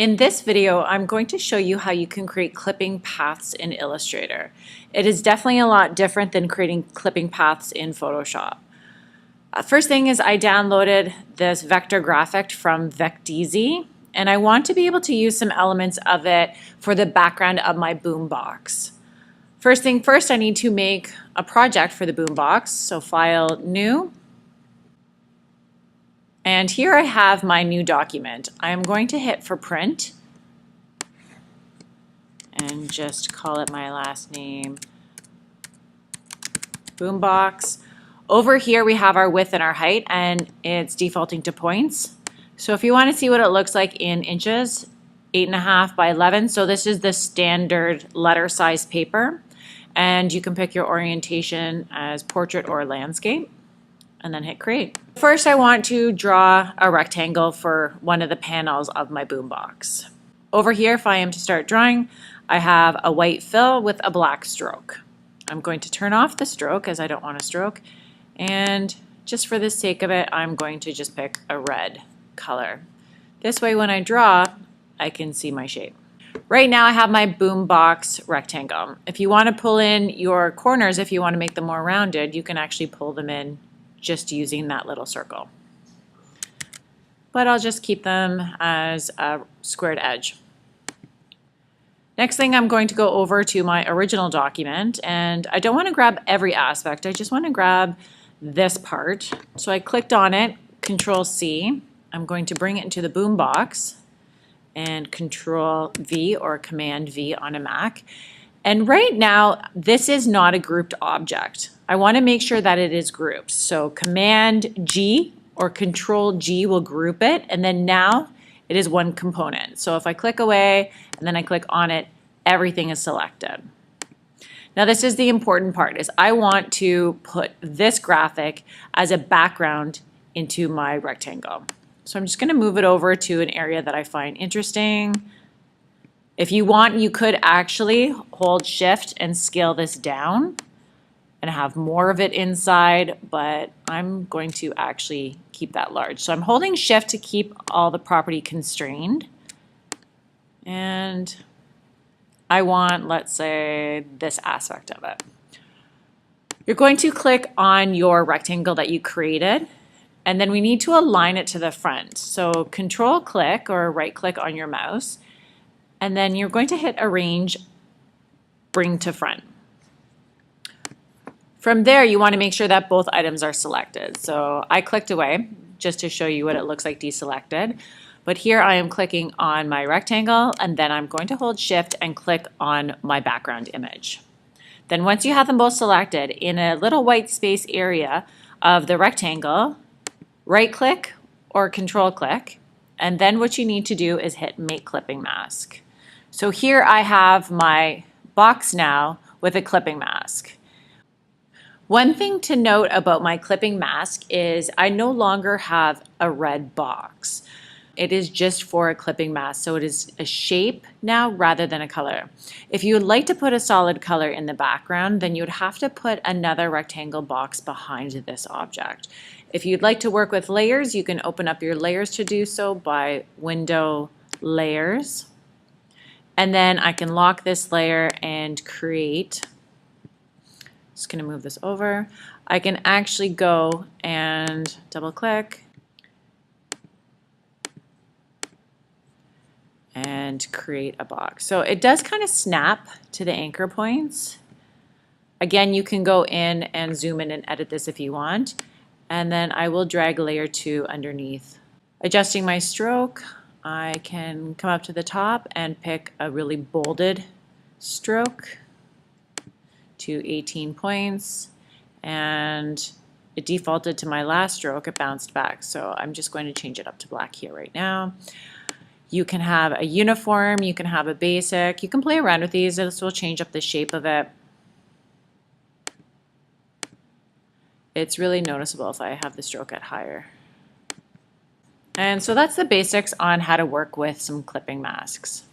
In this video, I'm going to show you how you can create clipping paths in Illustrator. It is definitely a lot different than creating clipping paths in Photoshop. First thing is I downloaded this vector graphic from Vecteezy, and I want to be able to use some elements of it for the background of my Boombox. First thing first, I need to make a project for the Boombox. So File, New. And here I have my new document. I am going to hit for print and just call it my last name, Boombox. Over here we have our width and our height, and it's defaulting to points. So if you want to see what it looks like in inches, 8.5 by 11. So this is the standard letter size paper, and you can pick your orientation as portrait or landscape, and then hit create. First, I want to draw a rectangle for one of the panels of my Boombox. Over here, if I am to start drawing, I have a white fill with a black stroke. I'm going to turn off the stroke as I don't want a stroke, and just for the sake of it, I'm going to just pick a red color. This way, when I draw, I can see my shape. Right now, I have my Boombox rectangle. If you want to pull in your corners, if you want to make them more rounded, you can actually pull them in just using that little circle. But I'll just keep them as a squared edge. Next thing, I'm going to go over to my original document, and I don't want to grab every aspect. I just want to grab this part. So I clicked on it, Control C. I'm going to bring it into the Boombox and Control V or Command V on a Mac. And right now, this is not a grouped object. I want to make sure that it is grouped. So Command G or Control G will group it, and then now it is one component. So if I click away and then I click on it, everything is selected. Now this is the important part, is I want to put this graphic as a background into my rectangle. So I'm just going to move it over to an area that I find interesting. If you want, you could actually hold Shift and scale this down and have more of it inside, but I'm going to actually keep that large. So I'm holding Shift to keep all the property constrained. And I want, let's say, this aspect of it. You're going to click on your rectangle that you created, and then we need to align it to the front. So Control click or right click on your mouse, and then you're going to hit Arrange, Bring to Front. From there, you want to make sure that both items are selected. So I clicked away just to show you what it looks like deselected. But here I am clicking on my rectangle, and then I'm going to hold Shift and click on my background image. Then once you have them both selected, in a little white space area of the rectangle, right click or Control click, and then what you need to do is hit Make Clipping Mask. So here I have my box now with a clipping mask. One thing to note about my clipping mask is I no longer have a red box. It is just for a clipping mask, so it is a shape now rather than a color. If you would like to put a solid color in the background, then you would have to put another rectangle box behind this object. If you'd like to work with layers, you can open up your layers to do so by Window, Layers. And then I can lock this layer and create. Just going to move this over. I can actually go and double click and create a box. So it does kind of snap to the anchor points. Again, you can go in and zoom in and edit this if you want. And then I will drag layer 2 underneath. Adjusting my stroke, I can come up to the top and pick a really bolded stroke to 18 points, and it defaulted to my last stroke. It bounced back, so I'm just going to change it up to black here right now. You can have a uniform, you can have a basic, you can play around with these. This will change up the shape of it. It's really noticeable if I have the stroke at higher. And so that's the basics on how to work with some clipping masks.